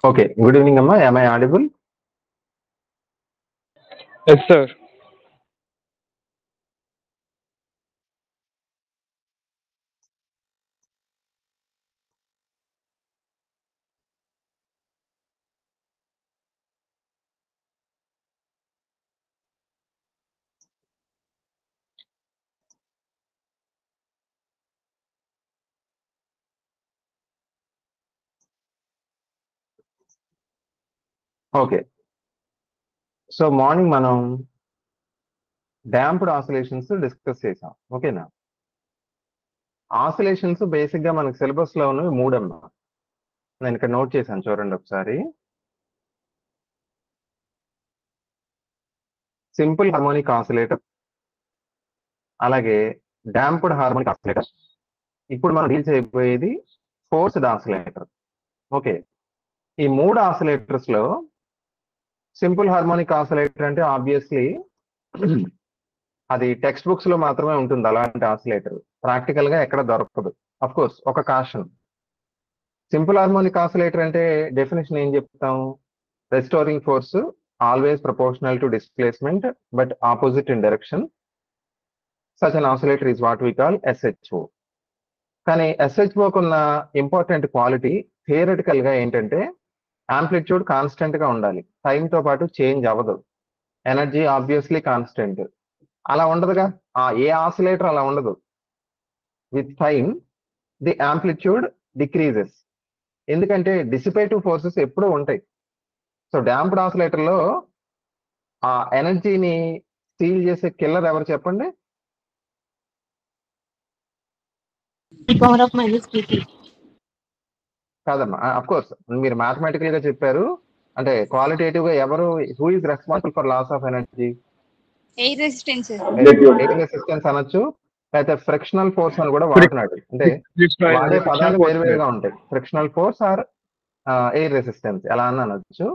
Okay. Good evening, Amma. Am I audible? Yes, sir. Okay. So morning మనం damped oscillations discuss చేసాం. ఓకేనా? Oscillations basic గా మనకి syllabus లో ఉన్నవి మూడమ్మా. నేను ఇక్కడ నోట్ చేశాను చూడండి ఒకసారి. సింపుల్ హార్మోనిక్ ఆసిలేటర్, అలాగే డాంప్డ్ హార్మోనిక్ ఆసిలేటర్. ఇప్పుడు మనం డీల్ చేయబోయేది ఫోర్స్డ్ ఆసిలేటర్. ఓకే. ఈ మూడు ఆసిలేటర్స్ లో సింపుల్ హార్మోనిక్ ఆసిలేటర్ అంటే ఆబ్వియస్లీ అది టెక్స్ట్ బుక్స్ లో మాత్రమే ఉంటుంది. అలాంటి ఆసిలేటర్ ప్రాక్టికల్ గా ఎక్కడ దొరకదు. అఫ్ కోర్స్ ఒక కాషన్, సింపుల్ హార్మోనిక్ ఆసిలేటర్ అంటే డెఫినేషన్ ఏం చెప్తాం? Restoring force always proportional to displacement but opposite in direction. Such an oscillator is what we call SHO. కానీ ఎస్హెచ్ఓకు ఉన్న ఇంపార్టెంట్ క్వాలిటీ థియరిటికల్ గా ఏంటంటే ఆంప్లిట్యూడ్ కాన్స్టెంట్ గా ఉండాలి, టైం తో పాటు చేంజ్ అవ్వదు. Energy obviously constant. అలా ఉండదుగా, ఏ ఆసిలేటర్ అలా ఉండదు. With time the amplitude decreases, ఎందుకంటే డిసిపేటివ్ ఫోర్సెస్ ఎప్పుడూ ఉంటాయి. సో డాంప్డ్ ఆసిలేటర్ లో ఆ ఎనర్జీని స్టీల్ చేసే కిల్లర్ ఎవరు చెప్పండి? power of minus PT. కాదమ్మా, అఫ్ కోర్స్ మీరు మ్యాథమెటికల్ గా చెప్పారు. అంటే క్వాలిటేటివ్ గా ఎవరు, who is responsible for loss of energy? Air resistance. Air resistance అనొచ్చు, లేకపోతే ఫ్రిక్షనల్ ఫోర్స్ అని కూడా వాడుతున్నాడు. అంటే వాడే పదాలు వేరువేరుగా ఉంటాయి. Frictional force or air resistance ఎలా అని అనొచ్చు,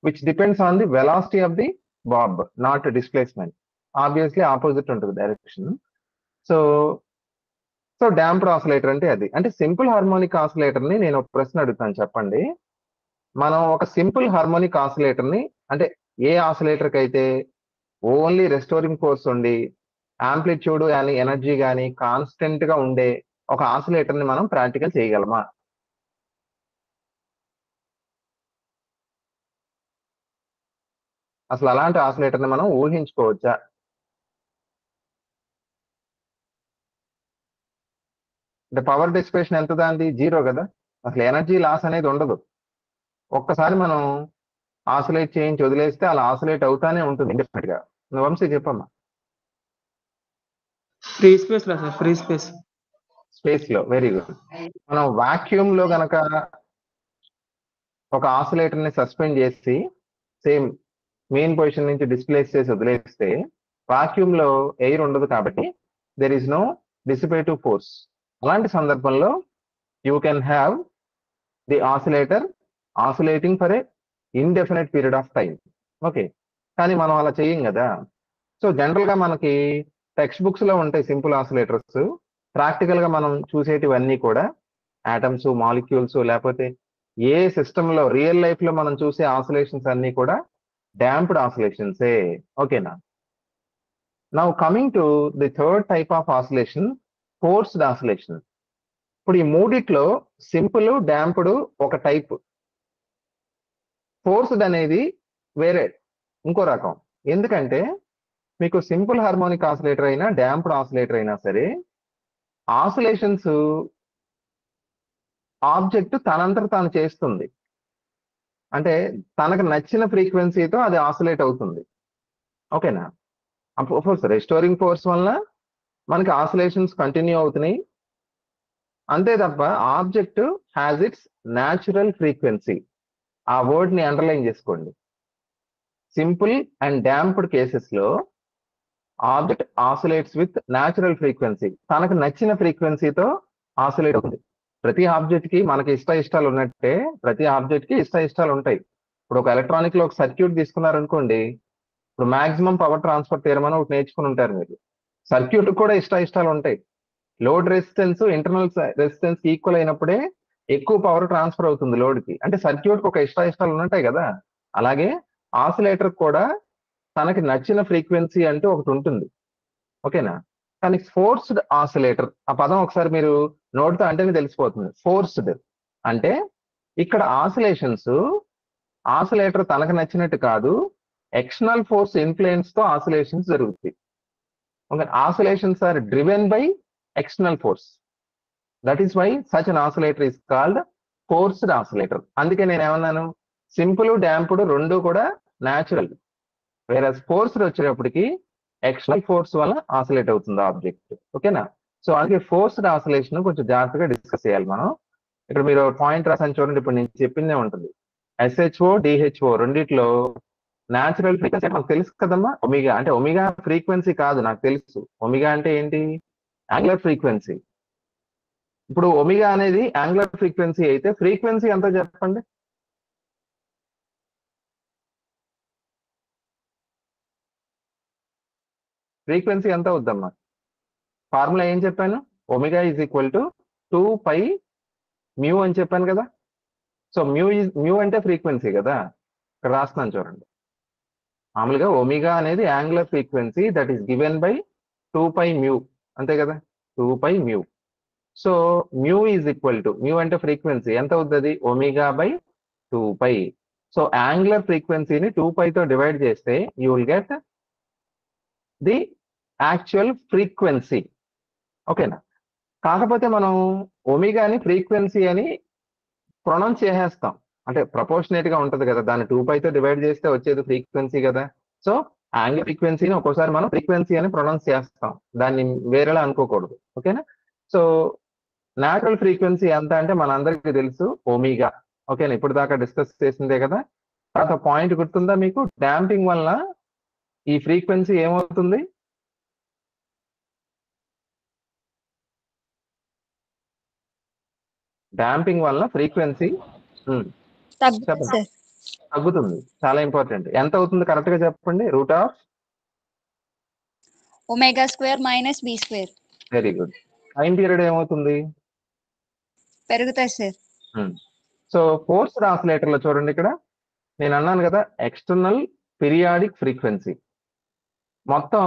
which depends on the velocity of the bob, not displacement. Obviously opposite ఉంటుంది direction. So so damped oscillator అంటే అది. అంటే సింపుల్ హార్మోనిక్ ఆసిలేటర్ ని నేను ఒక ప్రశ్న అడుగుతాను, చెప్పండి. మనం ఒక సింపుల్ హార్మోనిక్ ఆసిలేటర్ ని, అంటే ఏ ఆసిలేటర్ కి అయితే ఓన్లీ రెస్టోరింగ్ ఫోర్స్ ఉండి ఆంప్లిట్యూడ్ కానీ ఎనర్జీ కానీ కాన్స్టెంట్ గా ఉండే ఒక ఆసిలేటర్ ని మనం ప్రాక్టికల్ చేయగలమా? అసలు అలాంటి ఆసిలేటర్ ని మనం ఊహించుకోవచ్చా? అంటే పవర్ డిసిపేషన్ ఎంత దాంది? జీరో కదా. అసలు ఎనర్జీ లాస్ అనేది ఉండదు. ఒక్కసారి మనం ఆసిలేట్ చేయించి వదిలేస్తే అలా ఆసిలేట్ అవుతానే ఉంటుంది ఇండెఫినెట్ గా. వంశీ చెప్పమ్మా. ఫ్రీ స్పేస్ లా సార్, ఫ్రీ స్పేస్. స్పేస్ లో, వెరీ గుడ్. మనం వాక్యూమ్ లో గనక ఒక ఆసిలేటర్ ని సస్పెండ్ చేసి సేమ్ మెయిన్ పొజిషన్ నుంచి డిస్ప్లేస్ చేసి వదిలేస్తే వాక్యూమ్ లో ఎయిర్ ఉండదు, కాబట్టి దెర్ ఈస్ నో డిసిపేటివ్ ఫోర్స్. అలాంటి సందర్భంలో you can have the oscillator oscillating for a indefinite period of time. Okay. కానీ మనం అలా చెయ్యం కదా. సో జనరల్ గా మనకి టెక్స్ట్ బుక్స్ లో ఉంటాయి సింపుల్ ఆసిలేటర్స్. ప్రాక్టికల్ గా మనం చూసేటివన్నీ కూడా ఆటమ్స్, మాలిక్యూల్స్, లేకపోతే ఏ సిస్టమ్ లో రియల్ లైఫ్ లో మనం చూసే ఆసిలేషన్స్ అన్ని కూడా డాంప్డ్ ఆసిలేషన్సే. ఓకేనా? Now coming to the third type of oscillation, forced oscillation. ఇప్పుడు ఈ మూడిట్లో సింపుల్, డాంప్డ్ ఒక టైప్, ఫోర్స్డ్ అనేది వేరే ఇంకో రకం. ఎందుకంటే మీకు సింపుల్ హార్మోనిక్ ఆసిలేటర్ అయినా డాంప్డ్ ఆసిలేటర్ అయినా సరే, ఆసిలేషన్స్ ఆబ్జెక్ట్ తనంతట తాను చేస్తుంది. అంటే తనకు నచ్చిన ఫ్రీక్వెన్సీతో అది ఆసిలేట్ అవుతుంది. ఓకేనా? అఫ్కోర్స్ రెస్టోరింగ్ ఫోర్స్ వల్ల మనకి ఆసిలేషన్స్ కంటిన్యూ అవుతున్నాయి. అంతే తప్ప object has its natural frequency. ఆ వర్డ్ ని అండర్లైన్ చేసుకోండి. సింపుల్ అండ్ డాంప్డ్ కేసెస్ లో ఆబ్జెక్ట్ ఆసిలేట్స్ విత్ న్యాచురల్ ఫ్రీక్వెన్సీ, తనకు నచ్చిన ఫ్రీక్వెన్సీతో ఆసిలేట్ అవుతుంది. ప్రతి ఆబ్జెక్ట్ కి మనకి ఇష్టాలు ఉన్నట్టే ప్రతి ఆబ్జెక్ట్ కి ఇష్టాలు ఉంటాయి. ఇప్పుడు ఒక ఎలక్ట్రానిక్ లో ఒక సర్క్యూట్ తీసుకున్నారనుకోండి, ఇప్పుడు మాక్సిమం పవర్ ట్రాన్స్ఫర్ థియరం అని ఒకటి నేర్చుకుని ఉంటారు మీరు. సర్క్యూట్ కూడా ఇష్టాలు ఉంటాయి. Load resistance internal resistance equal అయినప్పుడే ఎక్కువ పవర్ ట్రాన్స్ఫర్ అవుతుంది లోడ్కి. అంటే సర్క్యూట్కి ఒక ఇష్టాలు ఉంటాయి కదా, అలాగే ఆసిలేటర్ కూడా తనకి నచ్చిన ఫ్రీక్వెన్సీ అంటూ ఒకటి ఉంటుంది. ఓకేనా? కానీ ఫోర్స్డ్ ఆసిలేటర్ ఆ పదం ఒకసారి మీరు నోట్తో అంటేనే తెలిసిపోతుంది. ఫోర్స్డ్ అంటే ఇక్కడ ఆసిలేటర్ తనకు నచ్చినట్టు కాదు, ఎక్స్టర్నల్ ఫోర్స్ ఇన్ఫ్లుయెన్స్ తో ఆసిలేషన్స్ జరుగుతాయి. Okay, oscillations are driven by external force. That is why such an oscillator is called forced oscillator. అందుకే నేను ఏమన్నాను, సింపుల్ డాంప్డ్ రెండు కూడా న్యాచురల్, వేరే ఫోర్స్డ్ వచ్చేటప్పటికి ఎక్స్టర్నల్ ఫోర్స్ వల్ల ఆసిలేట్ అవుతుంది ఆబ్జెక్ట్. ఓకేనా? సో అందుకే ఫోర్స్డ్ ఆసిలేషన్ కొంచెం జాగ్రత్తగా డిస్కస్ చేయాలి మనం. ఇక్కడ మీరు పాయింట్ రాసాను చూడండి, ఇప్పుడు నేను చెప్పిందే ఉంటుంది. ఎస్హెచ్ఓ డిహెచ్ఓ రెండిట్లో న్యాచురల్ ఫ్రీక్వెన్సీ నాకు తెలుసు కదమ్మా. ఒమిగా అంటే ఒమిగా ఫ్రీక్వెన్సీ కాదు, నాకు తెలుసు. ఒమిగా అంటే ఏంటి? Angular frequency. ఇప్పుడు ఒమిగా అనేది యాంగులర్ ఫ్రీక్వెన్సీ అయితే ఫ్రీక్వెన్సీ ఎంత చెప్పండి? ఫ్రీక్వెన్సీ ఎంత అవుద్దమ్మా? ఫార్ములా ఏం చెప్పాను? Omega is equal to 2π mu అని చెప్పాను కదా. సో మ్యూ అంటే ఫ్రీక్వెన్సీ కదా, ఇక్కడ రాస్తున్నాను చూడండి. మామూలుగా ఒమిగా అనేది angular frequency that is given by 2π mu, అంతే కదా, 2π mu. So mu is equal to, mu అంటే ఫ్రీక్వెన్సీ ఎంత అవుతుంది? Omega by 2π. సో యాంగులర్ ఫ్రీక్వెన్సీని 2πతో డివైడ్ చేస్తే you will get the actual frequency. ఓకేనా? కాకపోతే మనం ఒమిగాని ఫ్రీక్వెన్సీ అని ప్రొనౌన్స్ చేసేస్తాం, అంటే ప్రపోర్షనేట్ గా ఉంటది కదా, దాన్ని 2πతో డివైడ్ చేస్తే వచ్చేది ఫ్రీక్వెన్సీ కదా. సో యాంగిల్ ఫ్రీక్వెన్సీని ఒక్కోసారి మనం ఫ్రీక్వెన్సీ అని ప్రొనౌన్స్ చేస్తాం, దాన్ని వేరేలా అనుకోకూడదు. ఓకేనా? సో న్యాచురల్ ఫ్రీక్వెన్సీ ఎంత అంటే మనందరికీ తెలుసు, ఒమిగా. ఓకేనా? ఇప్పుడు దాకా డిస్కస్ చేసిందే కదా. తర్వాత పాయింట్ గుర్తుందా మీకు? డాంపింగ్ వల్ల ఈ ఫ్రీక్వెన్సీ ఏమవుతుంది? డాంపింగ్ వల్ల ఫ్రీక్వెన్సీ తగ్గుతుంది. చాలా ఇంపార్టెంట్. ఎంత అవుతుంది కరెక్ట్ గా చెప్పండి? Root of omega square minus B square. Very good. Time period ఏమవుతుంది? పెరుగుతాయి సార్. సో ఫోర్స్డ్ ఆసిలేటర్ లో చూడండి, ఇక్కడ నేను అన్నాను కదా ఎక్స్టర్నల్ పీరియాడిక్ ఫ్రీక్వెన్సీ. మొత్తం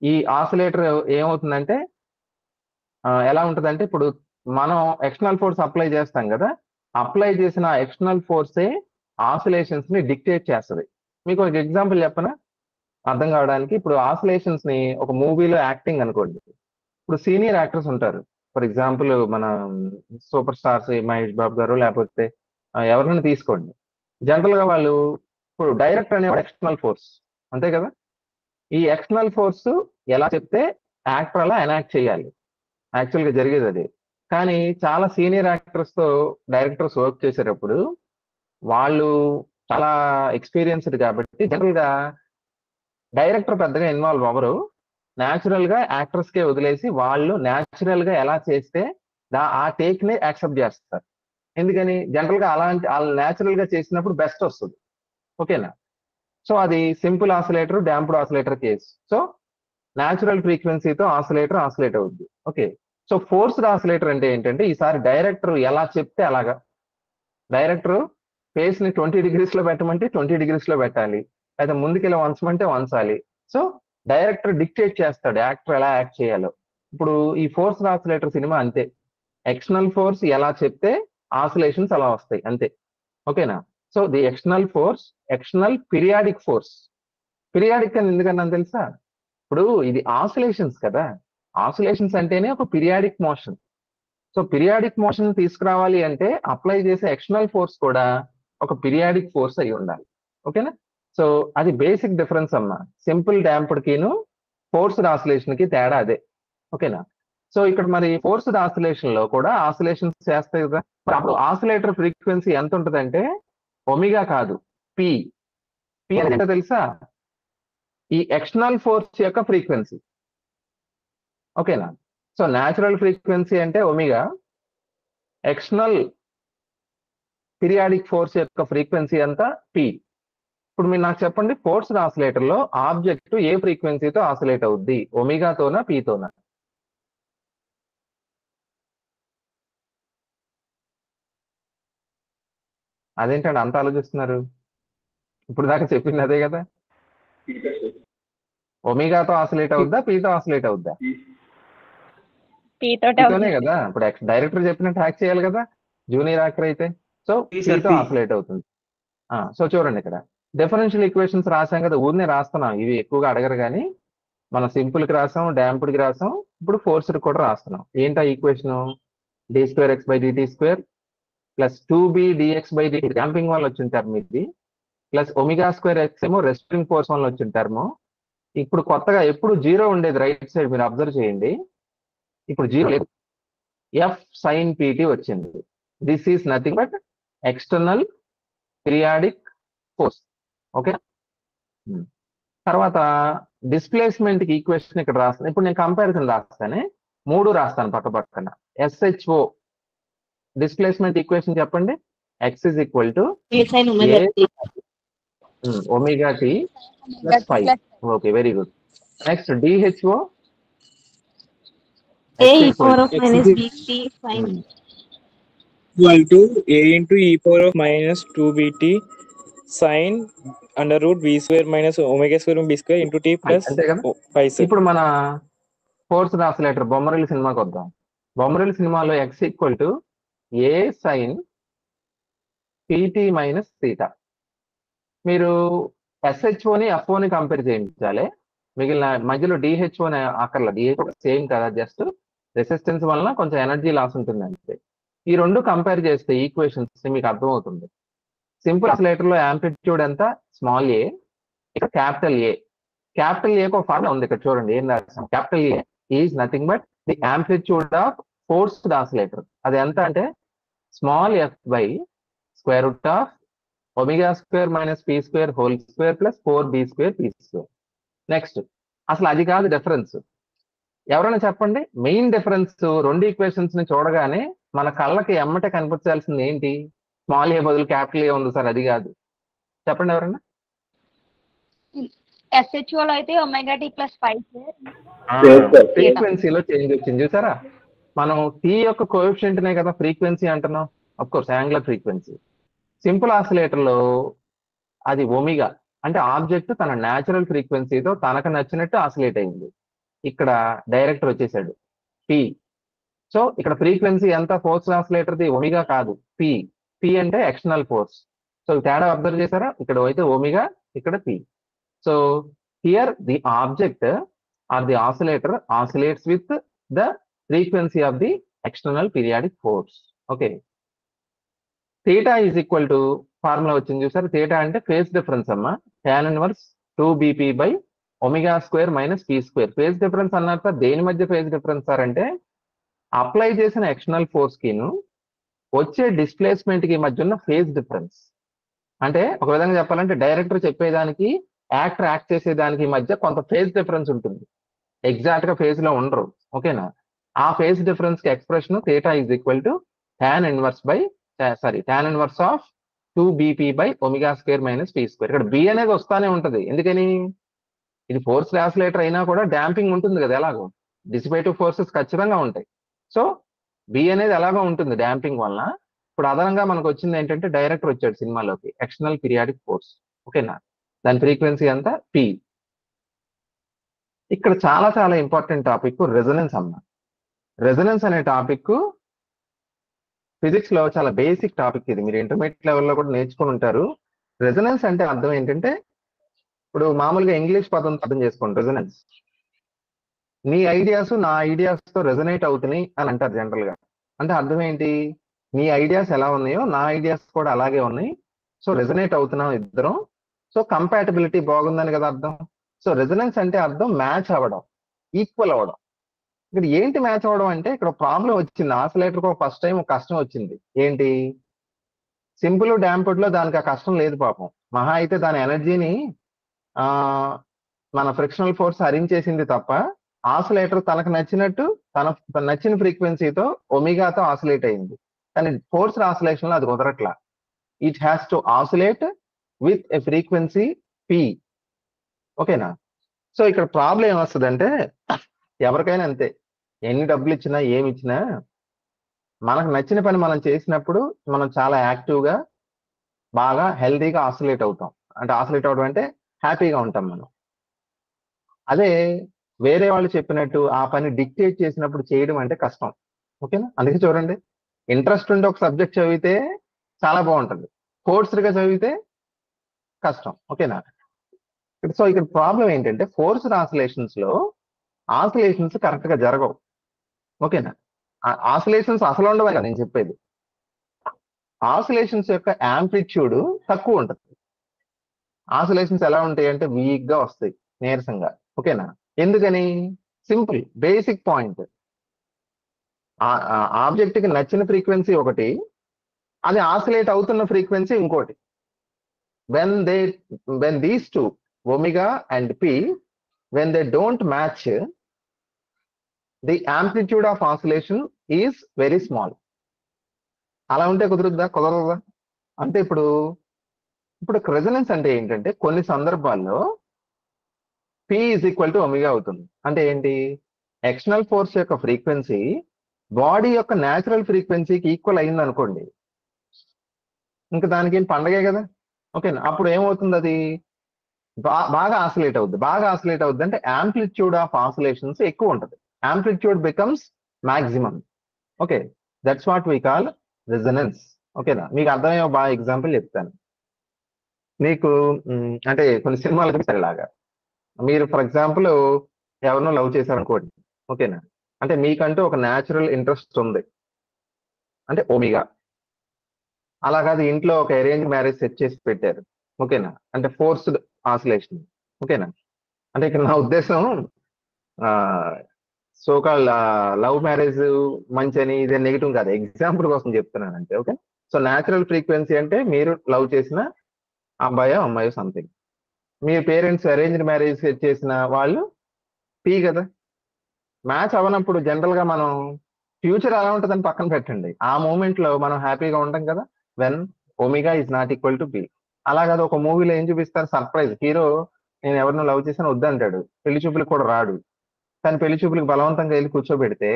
ఈ ఆసిలేటర్ ఏమవుతుందంటే ఎలా ఉంటుందంటే, ఇప్పుడు మనం ఎక్స్టర్నల్ ఫోర్స్ అప్లై చేస్తాం కదా, అప్లై చేసిన ఎక్స్టర్నల్ ఫోర్సే ఆసిలేషన్స్ ని డిక్టేట్ చేస్తుంది. మీకు ఒక ఎగ్జాంపుల్ చెప్పనా అర్థం కావడానికి? ఇప్పుడు ఆసిలేషన్స్ ని ఒక మూవీలో యాక్టింగ్ అనుకోండి. ఇప్పుడు సీనియర్ యాక్టర్స్ ఉంటారు, ఫర్ ఎగ్జాంపుల్ మన సూపర్ స్టార్స్ మహేష్ బాబు గారు, లేకపోతే ఎవరినైనా తీసుకోండి. జనరల్ గా వాళ్ళు, ఇప్పుడు డైరెక్టర్ అనే ఎక్స్టర్నల్ ఫోర్స్, అంతే కదా. ఈ ఎక్స్టర్నల్ ఫోర్స్ ఎలా చెప్తే యాక్టర్ అలా ఎనాక్ట్ చేయాలి, యాక్చువల్ గా జరిగేది అది. కానీ చాలా సీనియర్ యాక్టర్స్ తో డైరెక్టర్స్ వర్క్ చేసేటప్పుడు వాళ్ళు చాలా ఎక్స్పీరియన్స్డ్ కాబట్టి జనరల్ గా డైరెక్టర్ పెద్దగా ఇన్వాల్వ్ అవ్వరు. న్యాచురల్ గా యాక్టర్స్ కే వదిలేసి వాళ్ళు న్యాచురల్ గా ఎలా చేస్తే ఆ టేక్ ని యాక్సెప్ట్ చేస్తారు. ఎందుకని? జనరల్ గా అలాంటి వాళ్ళు న్యాచురల్ గా చేసినప్పుడు బెస్ట్ వస్తుంది. ఓకేనా? సో అది simple oscillator, damped oscillator case. So natural ఫ్రీక్వెన్సీతో ఆసిలేట్ అవుద్ది. ఓకే. సో ఫోర్స్డ్ ఆసిలేటర్ అంటే ఏంటంటే, ఈసారి డైరెక్టర్ ఎలా చెప్తే అలాగా, డైరెక్టర్ ఫేస్ ని 20 degrees లో పెట్టమంటే 20 degrees లో పెట్టాలి, లేదా ముందుకెళ్ళి వంచమంటే వంచాలి. సో డైరెక్టర్ డిక్టేట్ చేస్తాడు యాక్టర్ ఎలా యాక్ట్ చేయాలో. ఇప్పుడు ఈ ఫోర్స్డ్ ఆసిలేటర్ సినిమా అంతే, ఎక్స్టర్నల్ ఫోర్స్ ఎలా చెప్తే ఆసిలేషన్స్ అలా వస్తాయి అంతే. ఓకేనా? So the external force, external periodic force. Periodic అని ఎందుకన్నా తెలుసా? ఇప్పుడు ఇది ఆసిలేషన్స్ కదా, ఆసిలేషన్స్ అంటేనే ఒక periodic motion. So periodic motion తీసుకురావాలి అంటే అప్లై చేసే ఎక్స్టర్నల్ ఫోర్స్ కూడా ఒక పీరియాడిక్ ఫోర్స్ అయి ఉండాలి. ఓకేనా? సో అది బేసిక్ డిఫరెన్స్ అమ్మా, సింపుల్ డాంప్డ్ కిను ఫోర్స్డ్ ఆసిలేషన్ కి తేడా అదే. ఓకేనా? సో ఇక్కడ మరి ఫోర్స్డ్ ఆసిలేషన్ లో కూడా ఆసిలేషన్స్ చేస్తాయి కదా, మరి అప్పుడు ఆసిలేటర్ ఫ్రీక్వెన్సీ ఎంత ఉంటుందంటే ఒమిగా కాదు, పి. పి అంటే తెలుసా? ఈ ఎక్స్టర్నల్ ఫోర్స్ యొక్క ఫ్రీక్వెన్సీ. ఓకేనా? సో న్యాచురల్ ఫ్రీక్వెన్సీ అంటే ఒమిగా, ఎక్స్టర్నల్ పీరియాడిక్ ఫోర్స్ యొక్క ఫ్రీక్వెన్సీ అంతా పి. ఇప్పుడు మీరు నాకు చెప్పండి, ఫోర్స్డ్ ఆసిలేటర్ లో ఆబ్జెక్ట్ ఏ ఫ్రీక్వెన్సీతో ఆసిలేట్ అవుద్ది, ఒమిగాతోనా పీతోనా? అదేంటండి అంత ఆలోచిస్తున్నారు? ఇప్పుడు దాకా చెప్పింది అదే కదా. ఒమేగాతో ఆసిలేట్ అవుద్దా, పీతో ఆసిలేట్ అవుద్దా? P తోటే పీతోనే అవుతుంది. కదా. ఇప్పుడు డైరెక్టర్ చెప్పినట్టు హ్యాక్ చేయాలి కదా జూనియర్ యాక్టర్ అయితే. So P sir, పీతో P. Oscillate అవుతుంది. సో చూడండి ఇక్కడ డిఫరెన్షియల్ ఈక్వేషన్స్ రాసాం కదా, ఊరినే రాస్తున్నాం, ఇవి ఎక్కువగా అడగరు కానీ మనం సింపుల్ కి రాసాం, డాంప్డ్ కి రాసాం, ఇప్పుడు ఫోర్స్డ్ కూడా రాస్తున్నాం. ఏంటా equation? d2x/dt² plus 2b dx/dt damping వల్ల వచ్చిన టర్మ్ ఇది, ప్లస్ ω²x ఏమో రెస్టింగ్ ఫోర్స్ వల్ల వచ్చిన టర్మ్. ఇప్పుడు కొత్తగా ఎప్పుడు జీరో ఉండేది రైట్ సైడ్, మీరు అబ్జర్వ్ చేయండి. ఇప్పుడు జీరో లేదు, ఎఫ్ సైన్ పిటి వచ్చింది. This is nothing but external periodic force. Okay. తర్వాత డిస్ప్లేస్మెంట్ కి ఈక్వేషన్ ఇక్కడ రాస్తాను. ఇప్పుడు నేను కంపారిజన్ రాస్తానే, 3 రాస్తాను పక్క పక్కన. SHO డిస్ప్లేస్మెంట్ ఈక్వేషన్ చెప్పండి. x is equal to a omega t plus phi. Okay, very good. Next DHO A x e equal power of X minus is bt sin equal to A into e power of minus 2bt sin under root b square minus omega square b square into t plus అంతే కదా. pi sir. ఇప్పుడు మన force oscillator Bommarillu సినిమాకి వద్దాం. బొమ్మరిల్లు సినిమాలో x equal to A sine PT minus theta. మీరు ఎస్హెచ్ఓని ఎఫ్ఓని కంపేర్ చేయించాలి. మిగిలిన మధ్యలో డిహెచ్ఓని అక్కర్లా, డిహెచ్ఓ సేమ్ కదా, జస్ట్ రెసిస్టెన్స్ వలన కొంచెం ఎనర్జీ లాస్ ఉంటుంది అంతే. ఈ రెండు కంపేర్ చేస్తే ఈక్వేషన్స్ మీకు అర్థమవుతుంది. సింపుల్ ఆసిలేటర్ లో యాంప్లిట్యూడ్ ఎంత? స్మాల్ ఏ, ఇక్కడ క్యాపిటల్ ఏ. క్యాపిటల్ ఏకి ఒక ఫార్ములా ఉంది, ఇక్కడ చూడండి ఏం రాస్తాం. Capital A is nothing but the amplitude of forced oscillator. అది ఎంత అంటే small F by square root of ω² minus p² whole square plus 4b² p². Next అసలు అది కాదు డిఫరెన్స్. ఎవరైనా చెప్పండి, మెయిన్ డిఫరెన్స్ రెండు ఈక్వేషన్స్ ని చూడగానే మన కళ్ళకి ఎమ్మటే కనిపించాల్సింది ఏంటి? స్మాల్ ఏ బదులు క్యాపిటల్ ఏ ఉంది సార్, అది కాదు. చెప్పండి ఎవరైనా. SHO లో అయితే ఒమేగా టీ ప్లస్ 5 ఫ్రీక్వెన్సీలో చేంజ్ వచ్చింది చూసారా. మనం టీ యొక్క కోఎఫిషియంట్ నే కదా ఫ్రీక్వెన్సీ అంటున్నాం, of course angular frequency. Simple oscillator లో అది ఒమేగా, అంటే ఆబ్జెక్ట్ తన న్యాచురల్ ఫ్రీక్వెన్సీతో తనకు నచ్చినట్టు ఆసిలేట్ అయింది. ఇక్కడ డైరెక్టర్ వచ్చేసాడు పి. సో ఇక్కడ ఫ్రీక్వెన్సీ ఎంత? ఫోర్స్ ఆసిలేటర్ది ఒమేగా కాదు, పి. పి అంటే ఎక్స్టర్నల్ ఫోర్స్. సో తేడా అబ్జర్వ్ చేశారా? ఇక్కడ అయితే ఒమేగా, ఇక్కడ P. So here the object or the oscillator oscillates with the frequency of the external periodic force. Okay. Theta is equal to formula వచ్చింది చూసారు. Theta అంటే phase difference అమ్మా, tan inverse 2bp by ω² minus p². Phase difference అన్నారు sir, దేని మధ్య phase difference sir అంటే apply చేసిన external force కిను వచ్చే డిస్ప్లేస్మెంట్ కి మధ్య ఉన్న ఫేజ్ డిఫరెన్స్. అంటే ఒక విధంగా చెప్పాలంటే డైరెక్టర్ చెప్పేదానికి యాక్టర్ యాక్ట్ చేసేదానికి మధ్య కొంత ఫేజ్ డిఫరెన్స్ ఉంటుంది. ఎగ్జాక్ట్ గా ఫేజ్ లో ఉండరు. ఓకేనా. ఆ ఫేజ్ డిఫరెన్స్ కి expression theta is equal to tan inverse of 2bp by ω² minus p². ఇక్కడ బి అనేది వస్తానే ఉంటది. ఎందుకని? ఇది ఫోర్స్ ఆసిలేటర్ అయినా కూడా డాంపింగ్ ఉంటుంది కదా, ఎలాగో డిసిపేటివ్ ఫోర్సెస్ ఖచ్చితంగా ఉంటాయి. సో బి అనేది ఎలాగో ఉంటుంది డాంపింగ్ వలన. ఇప్పుడు అదనంగా మనకు వచ్చింది ఏంటంటే డైరెక్టర్ వచ్చాడు సినిమాలోకి, ఎక్స్టర్నల్ పీరియాడిక్ ఫోర్స్. ఓకేనా. దాని ఫ్రీక్వెన్సీ అంతా పి. ఇక్కడ చాలా చాలా ఇంపార్టెంట్ టాపిక్ రెజొనెన్స్ అమ్మ. రెజొనెన్స్ అనే టాపిక్ ఫిజిక్స్ లో చాలా బేసిక్ టాపిక్. ఇది మీరు ఇంటర్మీడియట్ లెవెల్లో కూడా నేర్చుకుని ఉంటారు. రెజొనెన్స్ అంటే అర్థం ఏంటంటే, ఇప్పుడు మామూలుగా ఇంగ్లీష్ పదం అర్థం చేసుకోండి. రెజొనెన్స్, నీ ఐడియాస్ నా ఐడియాస్ తో రెజొనేట్ అవుతున్నాయి అని అంటారు జనరల్ గా. అంటే అర్థం ఏంటి? నీ ఐడియాస్ ఎలా ఉన్నాయో నా ఐడియాస్ కూడా అలాగే ఉన్నాయి. సో రెజొనేట్ అవుతున్నాం ఇద్దరం. సో కంపాటబిలిటీ బాగుందని కదా అర్థం. సో రెజొనెన్స్ అంటే అర్థం మ్యాచ్ అవ్వడం, ఈక్వల్ అవ్వడం. ఇక్కడ ఏంటి మ్యాచ్ అవ్వడం అంటే, ఇక్కడ ప్రాబ్లం వచ్చింది ఆసిలేటర్ కు. ఫస్ట్ టైం ఒక కష్టం వచ్చింది. ఏంటి? సింపుల్ డాంప్డ్ లో దానికి ఆ కష్టం లేదు పాపం. మహా అయితే దాని ఎనర్జీని మన ఫ్రిక్షనల్ ఫోర్స్ హరించేసింది తప్ప, ఆసిలేటర్ తనకు నచ్చినట్టు తన నచ్చిన ఫ్రీక్వెన్సీతో ఒమేగాతో ఆసిలేట్ అయింది. కానీ ఫోర్స్ ఆసిలేషన్ లో అది కుదరట్లా. It has to oscillate with a frequency P. ఓకేనా. సో ఇక్కడ ప్రాబ్లం ఏమొస్తుందంటే, ఎవరికైనా అంతే, ఎన్ని డబ్బులు ఇచ్చినా ఏమి ఇచ్చినా మనకు నచ్చిన పని మనం చేసినప్పుడు మనం చాలా యాక్టివ్గా బాగా హెల్తీగా ఆసిలేట్ అవుతాం. అంటే ఆసిలేట్ అవడం అంటే హ్యాపీగా ఉంటాం మనం. అదే వేరే వాళ్ళు చెప్పినట్టు ఆ పని డిక్టేట్ చేసినప్పుడు చేయడం అంటే కష్టం. ఓకేనా? అందుకే చూడండి, ఇంట్రెస్ట్ ఉండి ఒక సబ్జెక్ట్ చదివితే చాలా బాగుంటుంది, ఫోర్స్డ్ గా చదివితే కష్టం. ఓకేనా? సో ఇక్కడ ప్రాబ్లం ఏంటంటే ఫోర్స్డ్ ఆసిలేషన్స్ లో ఆసిలేషన్స్ కరెక్ట్ గా జరగవు. ఓకేనా? ఆసిలేషన్స్ అసలు ఉండవే కదా నేను చెప్పేది. ఆసిలేషన్స్ యొక్క యాంప్లిట్యూడ్ తక్కువ ఉంటుంది. ఆసిలేషన్స్ ఎలా ఉంటాయి అంటే వీక్ గా వస్తాయి, నీరసంగా. ఓకేనా? ఎందుకని? సింపుల్ బేసిక్ పాయింట్, ఆబ్జెక్ట్ కి నచ్చిన ఫ్రీక్వెన్సీ ఒకటి, అది ఆసిలేట్ అవుతున్న ఫ్రీక్వెన్సీ ఇంకోటి. When these two omega and P when they don't match, the amplitude of oscillation is very small. అలా ఉంటే కుదరదా? అంటే ఇప్పుడు రెజొనెన్స్ అంటే ఏంటంటే కొన్ని సందర్భాల్లో P is equal to omega అవుతుంది. అంటే ఏంటి? ఎక్స్టర్నల్ ఫోర్స్ యొక్క ఫ్రీక్వెన్సీ బాడీ యొక్క న్యాచురల్ ఫ్రీక్వెన్సీకి ఈక్వల్ అయింది అనుకోండి, ఇంకా దానికి ఏం పండగే కదా. ఓకేనా? అప్పుడు ఏమవుతుంది? అది బాగా ఆసిలేట్ అవుద్ది అంటే యాంప్లిట్యూడ్ ఆఫ్ ఆసిలేషన్స్ ఎక్కువ ఉంటుంది, amplitude becomes maximum. Okay, that's what we call resonance. ఓకేనా? మీకు అర్థమయ్యే బాగా ఎగ్జాంపుల్ చెప్తాను మీకు. అంటే కొన్ని సినిమాలు చూసేలాగా, మీరు ఫర్ ఎగ్జాంపుల్ ఎవరినో లవ్ చేశారనుకోండి. ఓకేనా? అంటే మీకంటూ ఒక న్యాచురల్ ఇంట్రెస్ట్ ఉంది, అంటే ఒమేగా. అలా కాదు, ఇంట్లో ఒక అరేంజ్ మ్యారేజ్ సెట్ చేసి పెట్టారు. ఓకేనా? అంటే ఫోర్స్డ్ ఆసిలేషన్. ఓకేనా? అంటే ఇక్కడ నా ఉద్దేశం సోకాల్ లవ్ మ్యారేజ్ మంచి ఇది నెగిటివ్ కాదు, ఎగ్జాంపుల్ కోసం చెప్తున్నాను అంతే. ఓకే, సో న్యాచురల్ ఫ్రీక్వెన్సీ అంటే మీరు లవ్ చేసిన అబ్బాయో అమ్మాయో సంథింగ్, మీ పేరెంట్స్ అరేంజ్డ్ మ్యారేజ్ చేసిన వాళ్ళు పీ కదా. మ్యాచ్ అవనప్పుడు జనరల్ గా మనం ఫ్యూచర్ ఎలా ఉంటుందని పక్కన పెట్టండి, ఆ మూమెంట్ లో మనం హ్యాపీగా ఉంటాం కదా, when omega is not equal to P. అలా కదా ఒక మూవీలో ఏం చూపిస్తారు, సర్ప్రైజ్, హీరో నేను ఎవరినో లవ్ చేసాను వద్దంటాడు, పెళ్లి చూపులకు కూడా రాడు. కానీ పెళ్లి చూపులకు బలవంతంగా వెళ్ళి కూర్చోబెడితే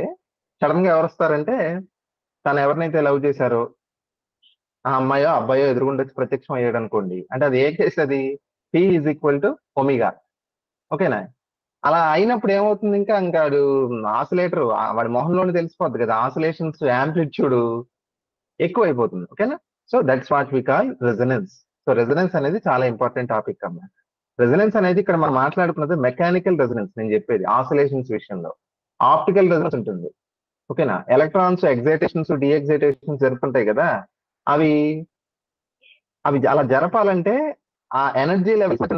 సడన్ గా ఎవరు వస్తారంటే తను ఎవరినైతే లవ్ చేశారో ఆ అమ్మాయో అబ్బాయో ఎదురుగుండా వచ్చి ప్రత్యక్షం అయ్యాడు అనుకోండి. అంటే అది ఏ కేసు? అది P is equal to omega. ఓకేనా? అలా అయినప్పుడు ఏమవుతుంది, ఇంకా వాడు ఆసిలేటర్ వాడి మొహంలోనే తెలిసిపోద్ది కదా, ఆసిలేషన్స్ యాంప్లిట్యూడ్ ఎక్కువ అయిపోతుంది. ఓకేనా? So that's what we call resonance. So resonance అనేది చాలా ఇంపార్టెంట్ టాపిక్ అమ్మా. రెజొనెన్స్ అనేది ఇక్కడ మనం మాట్లాడుకున్నది మెకానికల్ రెజొనెన్స్, నేను చెప్పేది ఆసిలేషన్స్ విషయంలో. ఆప్టికల్ రెజొనెన్స్ ఉంటుంది. ఓకేనా? ఎలక్ట్రాన్స్ ఎగ్జైటేషన్స్ డిఎగ్జైటేషన్స్ జరుపుతుంటాయి కదా, అవి అలా జరపాలంటే ఆ ఎనర్జీ లెవెల్స్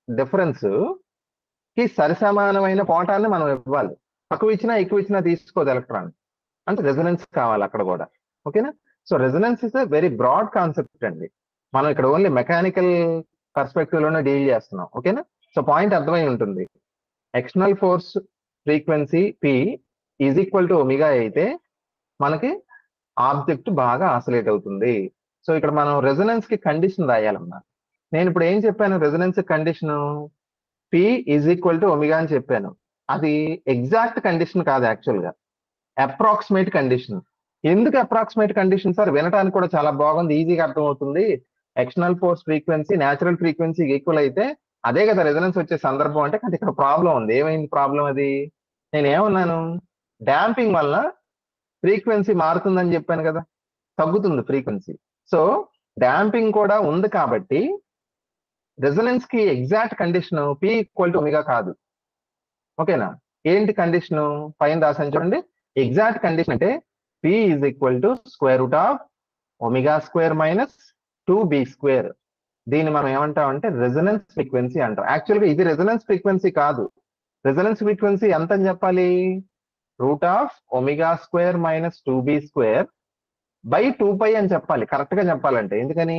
డిఫరెన్స్ కి సరిసమానమైన పోటాన్ని మనం ఇవ్వాలి. తక్కువ ఇచ్చినా ఎక్కువ ఇచ్చినా తీసుకోదు ఎలక్ట్రాన్, అంటే రెజొనెన్స్ కావాలి అక్కడ కూడా. ఓకేనా? So resonance is a very broad concept అండి, మనం ఇక్కడ ఓన్లీ మెకానికల్ పర్స్పెక్టివ్ లోనే డీల్ చేస్తున్నాం. ఓకేనా? సో పాయింట్ అర్థమై ఉంటుంది. External force frequency p is equal to omega అయితే మనకి ఆబ్జెక్ట్ బాగా ఆసిలేట్ అవుతుంది. సో ఇక్కడ మనం రెజొనెన్స్ కి కండిషన్ రాయాలన్నా, నేను ఇప్పుడు ఏం చెప్పాను, resonance condition P is equal to omega అని చెప్పాను. అది ఎగ్జాక్ట్ కండిషన్ కాదు, యాక్చువల్ గా అప్రాక్సిమేట్ కండిషన్. ఎందుకు అప్రాక్సిమేట్ కండిషన్ సార్? వినడానికి కూడా చాలా బాగుంది, ఈజీగా అర్థమవుతుంది. ఎక్స్టర్నల్ ఫోర్స్ ఫ్రీక్వెన్సీ న్యాచురల్ ఫ్రీక్వెన్సీకి ఈక్వల్ అయితే అదే కదా రెజొనెన్స్ వచ్చే సందర్భం అంటే. కానీ ఇక్కడ ప్రాబ్లం ఉంది. ఏమైంది ప్రాబ్లం? అది నేను ఏమన్నాను, డాంపింగ్ వల్ల ఫ్రీక్వెన్సీ మారుతుందని చెప్పాను కదా, తగ్గుతుంది ఫ్రీక్వెన్సీ. సో డాంపింగ్ కూడా ఉంది కాబట్టి రెజొనెన్స్ కి exact condition P equal to omega కాదు. ఓకేనా? ఏంటి కండిషన్? పైన రాసాను చూడండి, ఎగ్జాక్ట్ కండిషన్ అంటే P is equal to square root of omega square minus 2b². దీన్ని మనం ఏమంటాం అంటే రెజొనెన్స్ ఫ్రీక్వెన్సీ అంటాం. యాక్చువల్ గా ఇది రెజొనెన్స్ ఫ్రీక్వెన్సీ కాదు, రెజొనెన్స్ ఫ్రీక్వెన్సీ ఎంత అని చెప్పాలి, root of omega square minus 2b² by 2π అని చెప్పాలి కరెక్ట్ గా చెప్పాలంటే. ఎందుకని?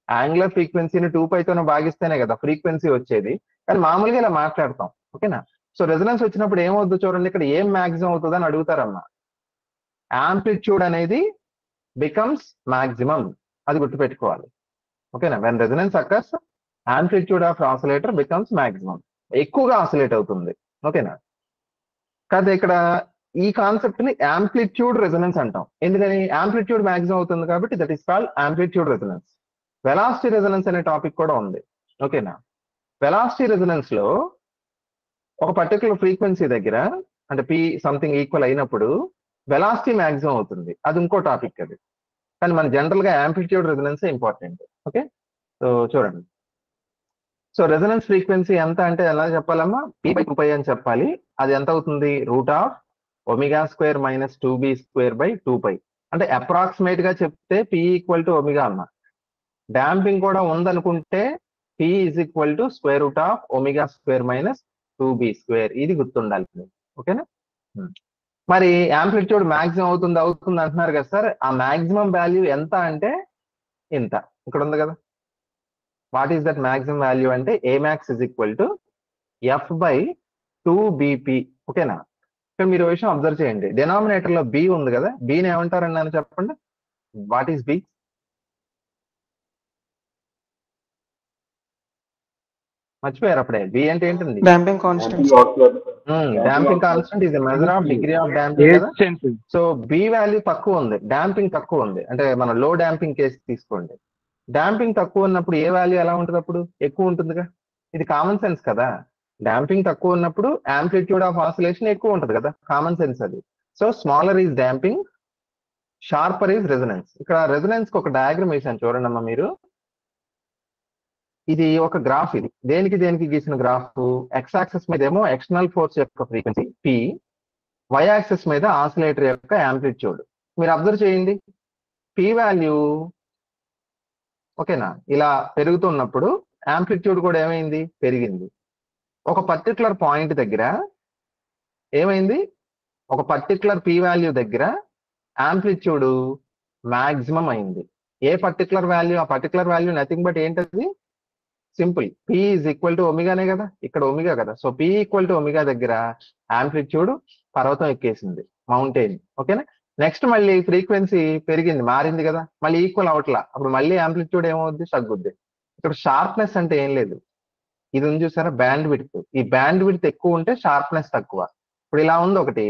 యాంగులర్ ఫ్రీక్వెన్సీని 2πతోనే భాగిస్తేనే కదా ఫ్రీక్వెన్సీ వచ్చేది, కానీ మామూలుగా ఇలా మాట్లాడతాం. ఓకేనా? సో రెజొనెన్స్ వచ్చినప్పుడు ఏమవుద్దు చూడండి, ఇక్కడ ఏం మాక్సిమం అవుతుంది అని అడుగుతారమ్మా. యాంప్లిట్యూడ్ అనేది బికమ్స్ మాక్సిమం, అది గుర్తుపెట్టుకోవాలి. ఓకేనా? When resonance occurs amplitude of oscillator becomes maximum, ఎక్కువగా ఆసిలేట్ అవుతుంది. ఓకేనా? కాదు ఇక్కడ ఈ కాన్సెప్ట్ ని యాంప్లిట్యూడ్ రెజొనెన్స్ అంటాం. ఎందుకని? యాంప్లిట్యూడ్ మాక్సిమం అవుతుంది కాబట్టి that is called amplitude resonance. Velocity resonance అనే టాపిక్ కూడా ఉంది. ఓకేనా? వెలాసిటీ రెజొనెన్స్ లో ఒక పర్టికులర్ ఫ్రీక్వెన్సీ దగ్గర అంటే పి సంథింగ్ ఈక్వల్ అయినప్పుడు వెలాసిటీ మాక్సిమం అవుతుంది. అది ఇంకో టాపిక్ అది. కానీ మన జనరల్ గా amplitude resonance important. Okay, so చూడండి. సో రెజొనెన్స్ ఫ్రీక్వెన్సీ ఎంత అంటే ఎలా చెప్పాలమ్మా? p/2π అని చెప్పాలి. అది ఎంత అవుతుంది? √ω² - 2b²/2π. అంటే అప్రాక్సిమేట్ గా చెప్తే p = ω అన్న. డాంపింగ్ కూడా ఉందనుకుంటే p = √ω² - 2b². ఇది గుర్తుండాలి. ఓకేనా? మరి యాంప్లిట్యూడ్ మాక్సిమం అవుతుంది అంటున్నారు కదా సార్. ఆ మాక్సిమం వాల్యూ ఎంత అంటే ఇంత. ఇక్కడ ఉంది కదా, what is that maximum value అంటే Amax = f/2bp. ఓకేనా? ఇక్కడ మీరు విషయం అబ్జర్వ్ చేయండి. డినామినేటర్ లో b ఉంది కదా, బీని ఏమంటారండి అని చెప్పండి. What is b? మర్చిపోయారు అప్పుడే. బి అంటే ఏంటండి? Damping constant. Damping constant is measure of degree of damping కదా. సో బి వాల్యూ తక్కువ ఉంది, డాంపింగ్ తక్కువ ఉంది. అంటే మన లో డాంపింగ్ కేసు తీసుకోండి. డాంపింగ్ తక్కువ ఉన్నప్పుడు ఏ వాల్యూ ఎలా ఉంటుంది? అప్పుడు ఎక్కువ ఉంటుందిగా. ఇది కామన్ సెన్స్ కదా. డాంపింగ్ తక్కువ ఉన్నప్పుడు యాంప్లిట్యూడ్ ఆఫ్ ఆసిలేషన్ ఎక్కువ ఉంటుంది కదా, కామన్ సెన్స్ అది. So smaller is damping, sharper is resonance. ఇక్కడ రెజొనెన్స్ కి ఒక డయాగ్రమ్ వేసాను చూడండి అమ్మా మీరు. ఇది ఒక గ్రాఫ్. ఇది దేనికి గీసిన గ్రాఫ్? ఎక్స్ యాక్సిస్ మీద ఏమో ఎక్స్టర్నల్ ఫోర్స్ యొక్క ఫ్రీక్వెన్సీ పి, వై యాక్సిస్ మీద ఆసిలేటర్ యొక్క యాంప్లిట్యూడ్. మీరు అబ్జర్వ్ చేయండి, పి వాల్యూ ఓకేనా ఇలా పెరుగుతున్నప్పుడు యాంప్లిట్యూడ్ కూడా ఏమైంది? పెరిగింది. ఒక పర్టికులర్ పాయింట్ దగ్గర ఏమైంది? ఒక పర్టికులర్ పి వాల్యూ దగ్గర యాంప్లిట్యూడ్ మాక్సిమం అయింది. ఏ పర్టికులర్ వాల్యూ? ఆ పర్టికులర్ వాల్యూ నథింగ్ బట్ ఏంటది? సింపుల్, p = ఒమేగానే కదా, ఇక్కడ ఒమేగా కదా. సో p = ఒమేగా దగ్గర యాంప్లిట్యూడ్ పర్వతం ఎక్కేసింది, మౌంటైన్. ఓకేనా? నెక్స్ట్ మళ్ళీ ఫ్రీక్వెన్సీ పెరిగింది, మారింది కదా, మళ్ళీ ఈక్వల్ అవట్లా. అప్పుడు మళ్ళీ యాంప్లిట్యూడ్ ఏమవుద్ది? తగ్గుద్ది. ఇక్కడ షార్ప్నెస్ అంటే ఏం లేదు, ఇది ఉంది చూసారా, బ్యాండ్ విడ్త్. ఈ బ్యాండ్ విడ్త్ ఎక్కువ ఉంటే షార్ప్నెస్ తక్కువ. ఇప్పుడు ఇలా ఉంది ఒకటి,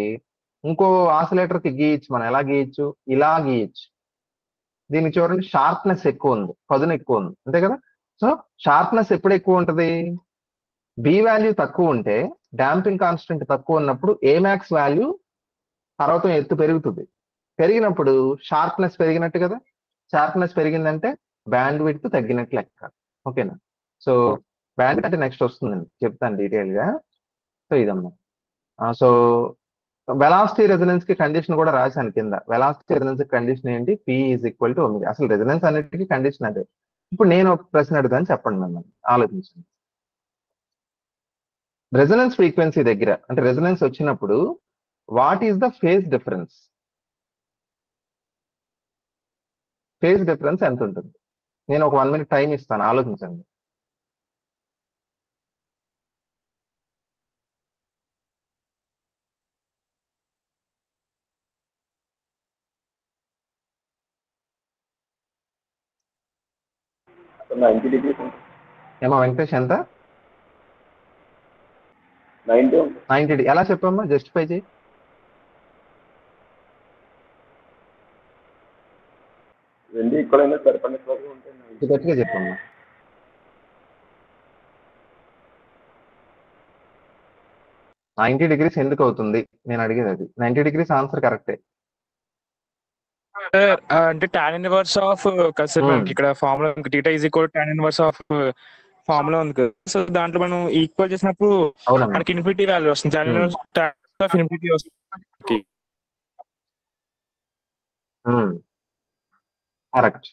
ఇంకో ఆసిలేటర్ కి గీయచ్చు. మనం ఎలా గీయచ్చు? ఇలా గీయచ్చు. దీనికి చూడండి, షార్ప్నెస్ ఎక్కువ ఉంది, పదును ఎక్కువ ఉంది, అంతే కదా. సో షార్ప్నెస్ ఎప్పుడు ఎక్కువ ఉంటుంది? బి వాల్యూ తక్కువ ఉంటే, డాంపింగ్ కాన్స్టెంట్ తక్కువ ఉన్నప్పుడు Amax వాల్యూ పర్వతం ఎత్తు పెరుగుతుంది. పెరిగినప్పుడు షార్ప్నెస్ పెరిగినట్టు కదా. షార్ప్నెస్ పెరిగిందంటే బ్యాండ్ విడ్త్ తగ్గినట్లు లెక్క. ఓకేనా? సో బ్యాండ్ అంటే నెక్స్ట్ వస్తుందండి, చెప్తాను డీటెయిల్ గా. సో ఇదమ్మా. సో వెలాసిటీ రెజొనెన్స్ కి కండిషన్ కూడా రాశాను కింద. వెలాసిటీ రెజొనెన్స్ కండిషన్ ఏంటి? p = ω. అసలు రెజొనెన్స్ అన్నిటికీ కండిషన్ అదే. ఇప్పుడు నేను ఒక ప్రశ్న అడుగుతాను, చెప్పండి మిమ్మల్ని, ఆలోచించండి. రెజొనెన్స్ ఫ్రీక్వెన్సీ దగ్గర అంటే రెజొనెన్స్ వచ్చినప్పుడు what is the phase difference? Phase difference ఎంత ఉంటుంది? నేను ఒక 1 minute టైం ఇస్తాను, ఆలోచించండి. ఏమో వెంకటేష్ ఎంత? 90. ఎలా చెప్పమ్మా? జస్టిఫై చేయి. గట్టిగా చెప్పమ్మా. $90 ఎందుకు అవుతుంది నేను అడిగేది అది. $90 ఆన్సర్ కరెక్టే. అంటే tan ఇన్వర్స్ ఆఫ్ మనకి ఇక్కడ formula θ = tan inverse of formula ఉంది కదా. సో దాంట్లో మనం ఈక్వల్ చేసినప్పుడు మనకి ఇన్ఫినిటీ వాల్యూ వస్తుంది. tan ఇన్వర్స్ ఆఫ్ ఇన్ఫినిటీ వస్తుంది. కరెక్ట్.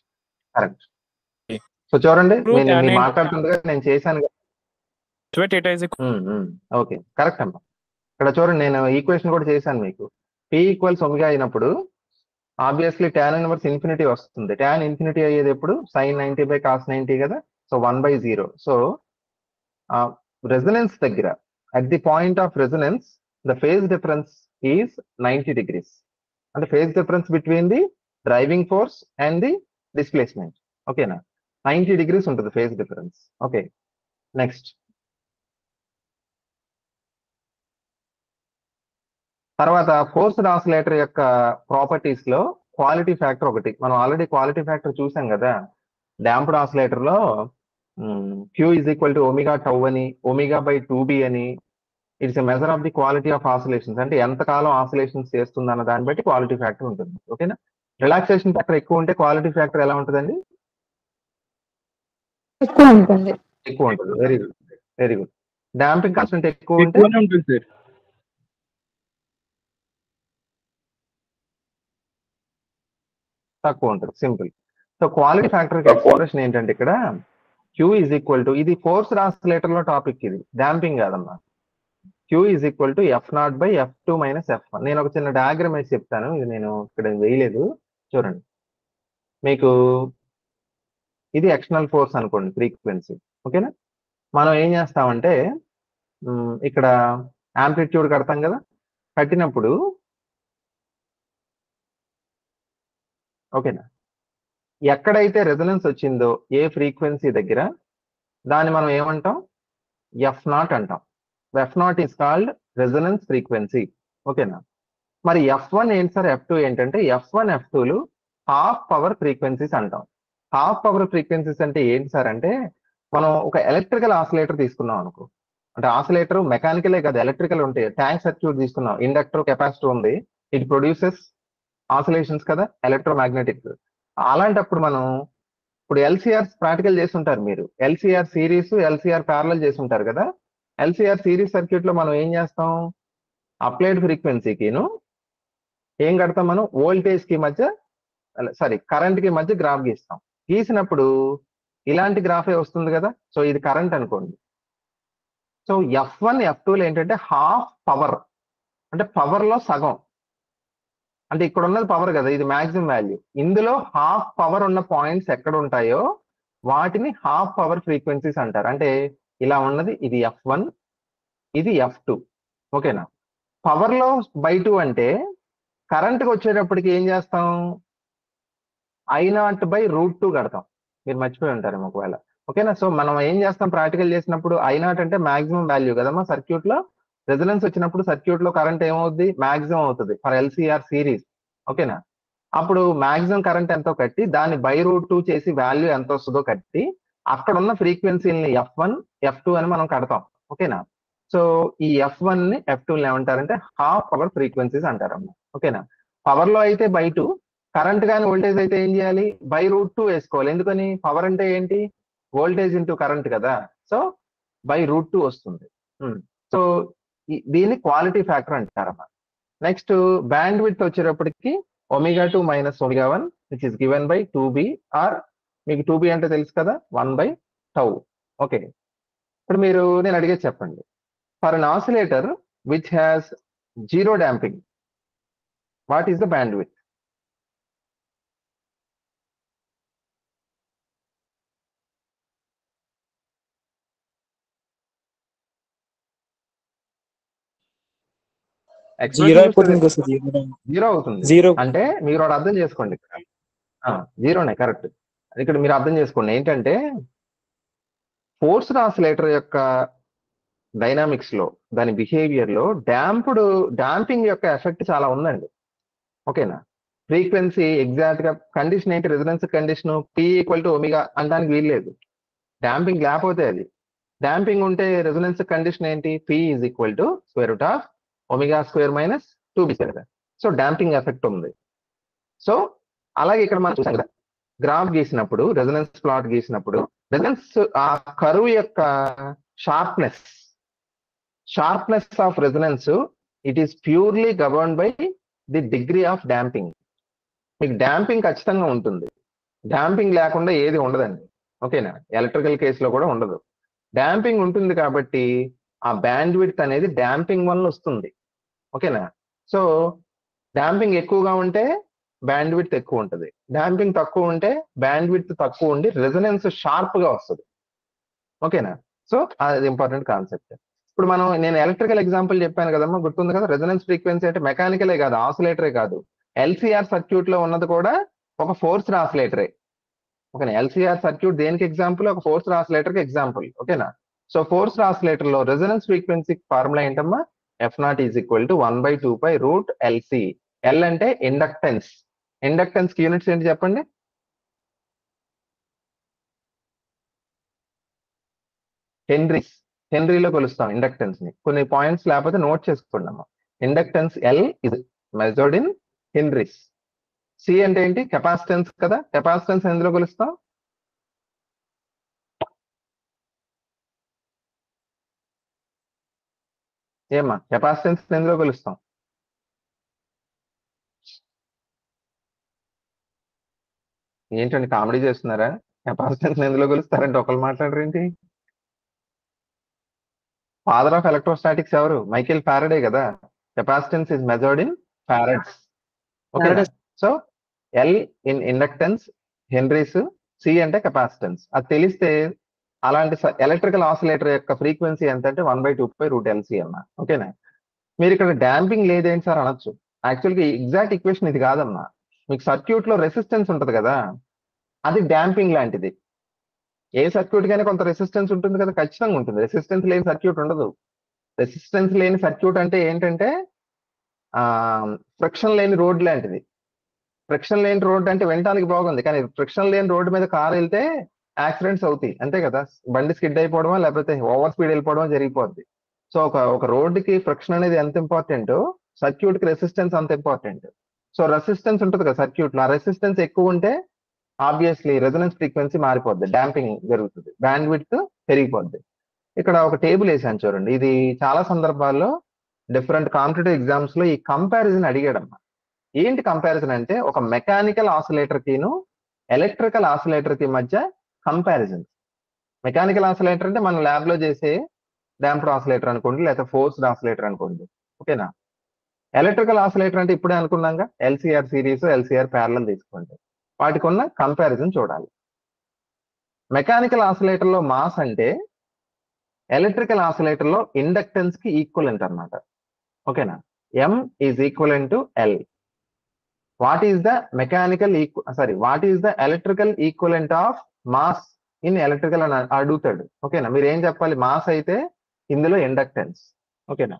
సో చూడండి, నేను మాట్లాడుతుండగా నేను చేశాను. ఓకే, కరెక్ట్ అమ్మా. ఇక్కడ చూడండి, నేను ఈక్వేషన్ కూడా చేశాను మీకు. p = ω అయినప్పుడు ఆబ్వియస్లీ tan ఇన్వర్స్ ఇన్ఫినిటీ వస్తుంది. tan ఇన్ఫినిటీ అయ్యేది ఎప్పుడు? sin 90/cos 90 కదా. సో 1/0. సో రెజొనెన్స్ దగ్గర at the point of resonance the phase difference is 90 అంటే phase difference between the driving force and the displacement. ఓకేనా? 90 ఉంటుంది ఫేజ్ డిఫరెన్స్. Okay, next. తర్వాత forced oscillator యొక్క properties లో క్వాలిటీ ఫ్యాక్టర్ ఒకటి. మనం ఆల్రెడీ క్వాలిటీ ఫ్యాక్టర్ చూసాం కదా. డాంప్డ్ ఆసిలేటర్ లో Q is equal to omega tau అని, ఒమేగా బై 2b అని. It's a measure of the quality of oscillations, అంటే ఎంతకాలం ఆసిలేషన్స్ చేస్తుంది అన్న దాన్ని బట్టి క్వాలిటీ ఫ్యాక్టర్ ఉంటుంది. ఓకేనా. రిలాక్సేషన్ ఫ్యాక్టర్ ఎక్కువ ఉంటే క్వాలిటీ ఫ్యాక్టర్ ఎలా ఉంటుందండి? ఎక్కువ ఉంటుంది. ఎక్కువ ఉంటుంది. Very good, very good. Damping constant ఎక్కువ ఉంటే ఎక్కువనే ఉంటుంది సార్. తక్కువ ఉంటుంది. Simple. So quality factor expression ఏంటంటే ఇక్కడ Q ఈజ్ ఈక్వల్ టు, ఇది ఫోర్స్ ఆసిలేటర్ లో టాపిక్, ఇది డాంపింగ్ కాదమ్మా. Q is equal to F0 by F2 minus F1. నేను ఒక చిన్న డయాగ్రమ్ వేసి చెప్తాను, ఇది నేను ఇక్కడ వేయలేదు, చూడండి. మీకు ఇది ఎక్స్టర్నల్ ఫోర్స్ అనుకోండి, ఫ్రీక్వెన్సీ. ఓకేనా. మనం ఏం చేస్తామంటే ఇక్కడ యాంప్లిట్యూడ్ కడతాం కదా, కట్టినప్పుడు ఓకేనా, ఎక్కడైతే రెజొనెన్స్ వచ్చిందో ఏ ఫ్రీక్వెన్సీ దగ్గర, దాన్ని మనం ఏమంటాం? F0 అంటాం. F0 is called resonance frequency. ఓకేనా. మరి F1 ఏంటి సార్, F2 ఏంటంటే F1 F2లు హాఫ్ పవర్ ఫ్రీక్వెన్సీస్ అంటాం. హాఫ్ పవర్ ఫ్రీక్వెన్సీస్ అంటే ఏంటి సార్ అంటే, మనం ఒక ఎలక్ట్రికల్ ఆసిలేటర్ తీసుకున్నాం అనుకో, అంటే ఆసిలేటర్ మెకానికలే కాదు, ఎలక్ట్రికల్ ఉంటాయి. ట్యాంక్ సర్క్యూట్ తీసుకున్నాం, ఇండక్టర్ కెపాసిటర్ ఉంది, ఇట్ ప్రొడ్యూసెస్ ఆసిలేషన్స్ కదా, ఎలక్ట్రోమాగ్నెటిక్. అలాంటప్పుడు మనం ఇప్పుడు ఎల్సిఆర్ ప్రాక్టికల్ చేసి ఉంటారు మీరు, ఎల్సిఆర్ సిరీస్, ఎల్సిఆర్ ప్యారలల్ చేసి ఉంటారు కదా. ఎల్సిఆర్ సిరీస్ సర్క్యూట్ లో మనం ఏం చేస్తాం? అప్లైడ్ ఫ్రీక్వెన్సీకిను ఏం కడతాం మనం? వోల్టేజ్ కి మధ్య, సారీ కరెంట్ కి మధ్య గ్రాఫ్ గీస్తాం. గీసినప్పుడు ఇలాంటి గ్రాఫే వస్తుంది కదా. సో ఇది కరెంట్ అనుకోండి. సో F1 F2లో ఏంటంటే హాఫ్ పవర్, అంటే పవర్ లో సగం, అంటే ఇక్కడ ఉన్నది పవర్ కదా, ఇది మాక్సిమం వాల్యూ. ఇందులో హాఫ్ పవర్ ఉన్న పాయింట్స్ ఎక్కడ ఉంటాయో వాటిని హాఫ్ పవర్ ఫ్రీక్వెన్సీస్ అంటారు. అంటే ఇలా ఉన్నది, ఇది F1, ఇది F2. ఓకేనా. పవర్ లో బై 2 అంటే కరెంట్కి వచ్చేటప్పటికి ఏం చేస్తాం? I0 బై √2 కడతాం. మీరు మర్చిపోయి ఉంటారేమో ఒకవేళ. ఓకేనా. సో మనం ఏం చేస్తాం ప్రాక్టికల్ చేసినప్పుడు, I0 అంటే మాక్సిమం వాల్యూ కదమ్మా సర్క్యూట్ లో. రెజొనెన్స్ వచ్చినప్పుడు సర్క్యూట్ లో కరెంట్ ఏమవుద్ది? మాక్సిమం అవుతుంది ఫర్ ఎల్సిఆర్ సిరీస్. ఓకేనా. అప్పుడు మాక్సిమం కరెంట్ ఎంతో కట్టి దాన్ని బై √2 చేసి వాల్యూ ఎంత వస్తుందో కట్టి అక్కడ ఉన్న ఫ్రీక్వెన్సీని F1 F2 అని మనం కడతాం. ఓకేనా. సో ఈ F1 ని F2 ఏమంటారంటే హాఫ్ పవర్ ఫ్రీక్వెన్సీస్ అంటారమ్మా. ఓకేనా. పవర్ లో అయితే బై 2, కరెంట్ కానీ వోల్టేజ్ అయితే ఏం చేయాలి? బై √2 వేసుకోవాలి. ఎందుకని? పవర్ అంటే ఏంటి? వోల్టేజ్ ఇంటూ కరెంట్ కదా. సో బై √2 వస్తుంది. సో దీన్ని క్వాలిటీ ఫ్యాక్టర్ అంటారమ్మా. నెక్స్ట్ బ్యాండ్ విడ్త్ వచ్చేటప్పటికి ω2 minus ω1 which is given by 2b, or మీకు 2b అంటే తెలుసు కదా, 1/τ. ఓకే. ఇప్పుడు నేను అడిగేది చెప్పండి, for an oscillator which has zero damping, what is the band width? Zero అవుతుంది. అంటే మీరు ఒకటి అర్థం చేసుకోండి, జీరోనే కరెక్ట్. ఇక్కడ మీరు అర్థం చేసుకోండి ఏంటంటే, ఫోర్స్డ్ ఆసిలేటర్ యొక్క డైనామిక్స్ లో, దాని బిహేవియర్ లో డాంపింగ్ యొక్క ఎఫెక్ట్ చాలా ఉందండి. ఓకేనా. ఫ్రీక్వెన్సీ ఎగ్జాక్ట్ గా కండిషన్ ఏంటి? Resonance condition P equal to omega అనడానికి వీల్లేదు. డాంపింగ్ లేకపోతే అది, డాంపింగ్ ఉంటే రెజొనెన్స్ కండిషన్ ఏంటి? P is equal to √ω² minus 2b². So damping effect ఉంది. సో అలాగే ఇక్కడ మనం చూసాం కదా, గ్రాఫ్ గీసినప్పుడు, రెజొనెన్స్ ప్లాట్ గీసినప్పుడు, రెజొనెన్స్ ఆ కర్వ్ యొక్క sharpness of resonance, it is purely govern by the degree of damping. మీకు డాంపింగ్ ఖచ్చితంగా ఉంటుంది, డాంపింగ్ లేకుండా ఏది ఉండదండి. ఓకేనా. ఎలక్ట్రికల్ కేసులో కూడా ఉండదు. డాంపింగ్ ఉంటుంది కాబట్టి ఆ బ్యాండ్ విడ్త్ అనేది డాంపింగ్ వల్ల వస్తుంది. ఓకేనా. సో డాంపింగ్ ఎక్కువగా ఉంటే బ్యాండ్ విడ్త్ ఎక్కువ ఉంటుంది, డాంపింగ్ తక్కువ ఉంటే బ్యాండ్ విడ్త్ తక్కువ ఉండి రెజొనెన్స్ షార్ప్ గా వస్తుంది. ఓకేనా. సో అది ఇంపార్టెంట్ కాన్సెప్ట్. ఇప్పుడు నేను ఎలక్ట్రికల్ ఎగ్జాంపుల్ చెప్పాను కదమ్మా, గుర్తుంది కదా. రెజొనెన్స్ ఫ్రీక్వెన్సీ అంటే మెకానికలే కాదు, ఆసిలేటరే కాదు, ఎల్సిఆర్ సర్క్యూట్ లో ఉన్నది కూడా ఒక ఫోర్స్డ్ ఆసిలేటరే. ఓకేనా. ఎల్సిఆర్ సర్క్యూట్ దేనికి ఎగ్జాంపుల్? ఒక ఫోర్స్డ్ ఆసిలేటర్ కి ఎగ్జాంపుల్. ఓకేనా. సో ఫోర్స్డ్ ఆసిలేటర్ లో రెజొనెన్స్ ఫ్రీక్వెన్సీ ఫార్ములా ఏంటమ్మా? F0 is equal to 1/2π√LC. L అంటే ఇండక్టెన్స్. ఇండక్టెన్స్ కి యూనిట్స్ ఏంటి చెప్పండి? హెన్రీలో కొలుస్తాం ఇండక్టెన్స్ ని. కొన్ని పాయింట్స్ లేకపోతే నోట్ చేసుకోండి అమ్మా. Inductance L is measured in henries. C అంటే ఏంటి? కెపాసిటెన్స్ కదా. కెపాసిటెన్స్ ఎందులో కొలుస్తాం? ఏమ్మా కెపాసిటెన్స్ ఎందులో కొలుస్తాం? ఏంటండి కామెడీ చేస్తున్నారా? కెపాసిటెన్స్ ఎందులో కొలుస్తారంటే ఒకరు మాట్లాడరేంటి? ఫాదర్ ఆఫ్ ఎలక్ట్రోస్టాటిక్స్ ఎవరు? మైకేల్ ఫారడే కదా. Capacitance is measured in farads. ఓకేనా? So L in inductance henries, C అంటే కెపాసిటెన్స్. అది తెలిస్తే అలాంటి ఎలక్ట్రికల్ ఆసిలేటర్ యొక్క ఫ్రీక్వెన్సీ ఎంత అంటే 1/2π√LC అన్న. ఓకేనా? మీరు ఇక్కడ డాంపింగ్ లేదేంటి సార్ అనొచ్చు. యాక్చువల్గా ఎగ్జాక్ట్ ఈక్వేషన్ ఇది కాదమ్మా. మీకు సర్క్యూట్ లో రెసిస్టెన్స్ ఉంటది కదా, అది డాంపింగ్ లాంటిది. ఏ సర్క్యూట్ కైనా కొంత రెసిస్టెన్స్ ఉంటుంది కదా, ఖచ్చితంగా ఉంటుంది. రెసిస్టెన్స్ లేని సర్క్యూట్ ఉండదు. రెసిస్టెన్స్ లేని సర్క్యూట్ అంటే ఏంటంటే ఫ్రిక్షన్ లేని రోడ్ లాంటిది. ఫ్రిక్షన్ లేని రోడ్ అంటే వినటానికి బాగుంది, కానీ ఫ్రిక్షన్ లేని రోడ్డు మీద కార్ వెళ్తే యాక్సిడెంట్స్ అవుతాయి అంతే కదా. బండి స్కిడ్ అయిపోవడమా లేకపోతే ఓవర్ స్పీడ్ వెళ్ళిపోవడం జరిగిపోద్ది. సో ఒక రోడ్డుకి ఫ్రిక్షన్ అనేది ఎంత ఇంపార్టెంట్, సర్క్యూట్ కి రెసిస్టెన్స్ అంత ఇంపార్టెంట్. సో రెసిస్టెన్స్ ఉంటుంది కదా సర్క్యూట్ లో, ఆ రెసిస్టెన్స్ ఎక్కువ ఉంటే ఆబ్వియస్లీ రెజొనెన్స్ ఫ్రీక్వెన్సీ మారిపోద్ది, డాంపింగ్ జరుగుతుంది, బ్యాండ్ విడ్త్ పెరిగిపోద్ది. ఇక్కడ ఒక టేబుల్ వేసాను చూడండి. ఇది చాలా సందర్భాల్లో డిఫరెంట్ కాంపిటేటివ్ ఎగ్జామ్స్ లో ఈ కంపారిజన్ అడిగాడమ్మా. ఏంటి కంపారిజన్ అంటే ఒక మెకానికల్ ఆసిలేటర్ కిను ఎలక్ట్రికల్ ఆసిలేటర్ కి మధ్య కంపారిజన్. మెకానికల్ ఆసిలేటర్ అంటే మనం ల్యాబ్ లో చేసే డాంప్డ్ ఆసిలేటర్ అనుకోండి, లేకపోతే ఫోర్స్డ్ ఆసిలేటర్ అనుకోండి. ఓకేనా? ఎలక్ట్రికల్ ఆసిలేటర్ అంటే ఇప్పుడే అనుకున్నాగా, ఎల్సిఆర్ సిరీస్, ఎల్సిఆర్ ప్యారలల్ తీసుకోండి. వాటికి ఉన్న కంపారిజన్ చూడాలి. మెకానికల్ ఆసిలేటర్ లో మాస్ అంటే ఎలక్ట్రికల్ ఆసిలేటర్ లో ఇండక్టెన్స్ కి ఈక్వలెంట్ అన్నమాట. ఓకేనా? M is equivalent to L. What is the what is the electrical equivalent of mass in electrical అని అడుగుతాడు. ఓకేనా? మీరు ఏం చెప్పాలి? మాస్ అయితే ఇందులో ఇండక్టెన్స్. ఓకేనా?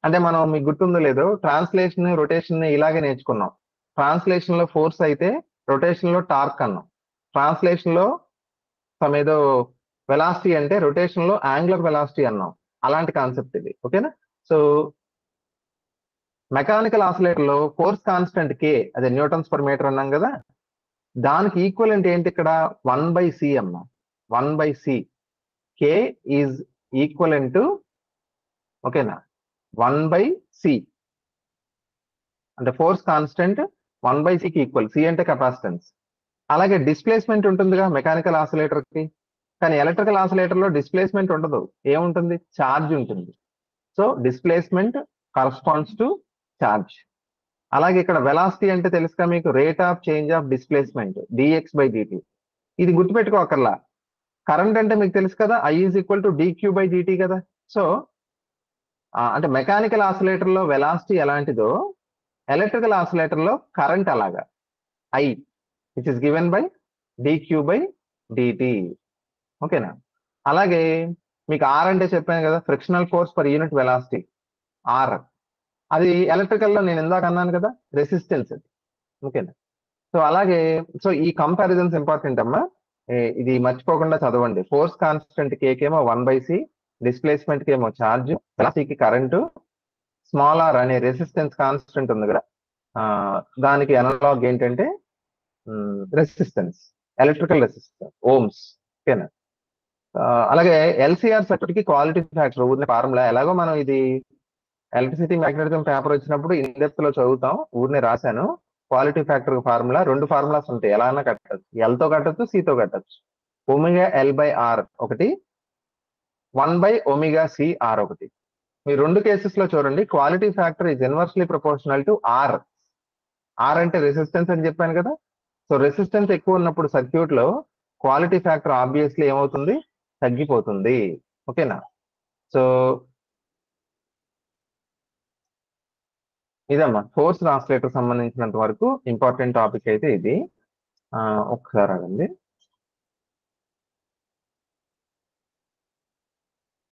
అంటే మనం మీకు గుర్తుందో లేదో ట్రాన్స్లేషన్ రొటేషన్ ఇలాగే నేర్చుకున్నాం. ట్రాన్స్లేషన్ లో ఫోర్స్ అయితే రొటేషన్ లో టార్క్ అన్నాం. ట్రాన్స్లేషన్ లో ఏదో వెలాసిటీ అంటే రొటేషన్ లో యాంగులర్ వెలాసిటీ అన్నాం. అలాంటి కాన్సెప్ట్ ఇది. ఓకేనా? సో మెకానికల్ ఆసిలేటర్ లో ఫోర్స్ కాన్స్టెంట్ K, అదే న్యూటన్స్ పర్ మీటర్ అన్నాం కదా, దానికి ఈక్వలెంట్ ఏంటి ఇక్కడ? 1/c అమ్మా. 1/c. K is equivalent to, ఓకేనా, 1/c. అంటే ఫోర్స్ కాన్స్టెంట్ 1/c కి ఈక్వల్. C అంటే కెపాసిటెన్స్. అలాగే డిస్ప్లేస్మెంట్ ఉంటుందిగా మెకానికల్ ఆసిలేటర్ కి, కానీ ఎలక్ట్రికల్ ఆసిలేటర్ లో డిస్ప్లేస్మెంట్ ఉండదు. ఏముంటుంది? ఛార్జ్ ఉంటుంది. So displacement corresponds to charge. అలాగే ఇక్కడ వెలాసిటీ అంటే తెలుసుగా మీకు, rate of change of displacement dx/dt. ఇది గుర్తుపెట్టుకోకర్లా. కరెంట్ అంటే మీకు తెలుసు కదా, I is equal to dq/dt కదా. సో అంటే మెకానికల్ ఆసిలేటర్ లో వెలాసిటీ ఎలాంటిదో ఎలక్ట్రికల్ ఆసిలేటర్ లో కరెంట్ అలాగా, I which is given by dq/dt. ఓకేనా? అలాగే మీకు R అంటే చెప్పాను కదా, frictional force per unit velocity, R. అది ఎలక్ట్రికల్ లో నేను ఇందాక అన్నాను కదా, రెసిస్టెన్స్. ఓకేనా? సో అలాగే ఈ కంపారిజన్స్ ఇంపార్టెంట్ అమ్మా. ఇది మర్చిపోకుండా చదవండి. ఫోర్స్ కాన్స్టెంట్ K కేమో 1/c, డిస్ప్లేస్మెంట్ కేమో ఛార్జ్, వెలాసిటీకి కరెంటు, స్మాల్ r అనే రెసిస్టెన్స్ కాన్స్టెంట్ ఉంది కదా, దానికి అనలాగ్ ఏంటంటే రెసిస్టెన్స్, ఎలక్ట్రికల్ రెసిస్టెన్స్, ఓమ్స్. ఓకేనా? అలాగే ఎల్సిఆర్ సర్క్యూట్ కి క్వాలిటీ ఫ్యాక్టర్ ఊరిన ఫార్ములా ఎలాగో మనం ఇది ఎలక్ట్రిసిటీ మ్యాగ్నెటిజం పేపర్ వచ్చినప్పుడు ఇన్ డెప్త్ లో చదువుతాం, ఊరినే రాశాను. క్వాలిటీ ఫ్యాక్టర్ ఫార్ములా 2 ఫార్ములాస్ ఉంటాయి, ఎలా అన్నా కట్టచ్చు. L తో కట్టచ్చు, C తో కట్టచ్చు. ωL/R ఒకటి, 1/ωCR ఒకటి. మీ 2 కేసెస్ లో చూడండి, quality factor is inversely proportional to R. R అంటే రెసిస్టెన్స్ అని చెప్పాను కదా. సో రెసిస్టెన్స్ ఎక్కువ ఉన్నప్పుడు సర్క్యూట్ లో క్వాలిటీ ఫ్యాక్టర్ ఆబ్వియస్లీ ఏమవుతుంది? తగ్గిపోతుంది. ఓకేనా? సో ఇదమ్మా ఫోర్స్ ఆసిలేటర్ సంబంధించినంత వరకు ఇంపార్టెంట్ టాపిక్ అయితే ఇది. ఒకసారి అదండి.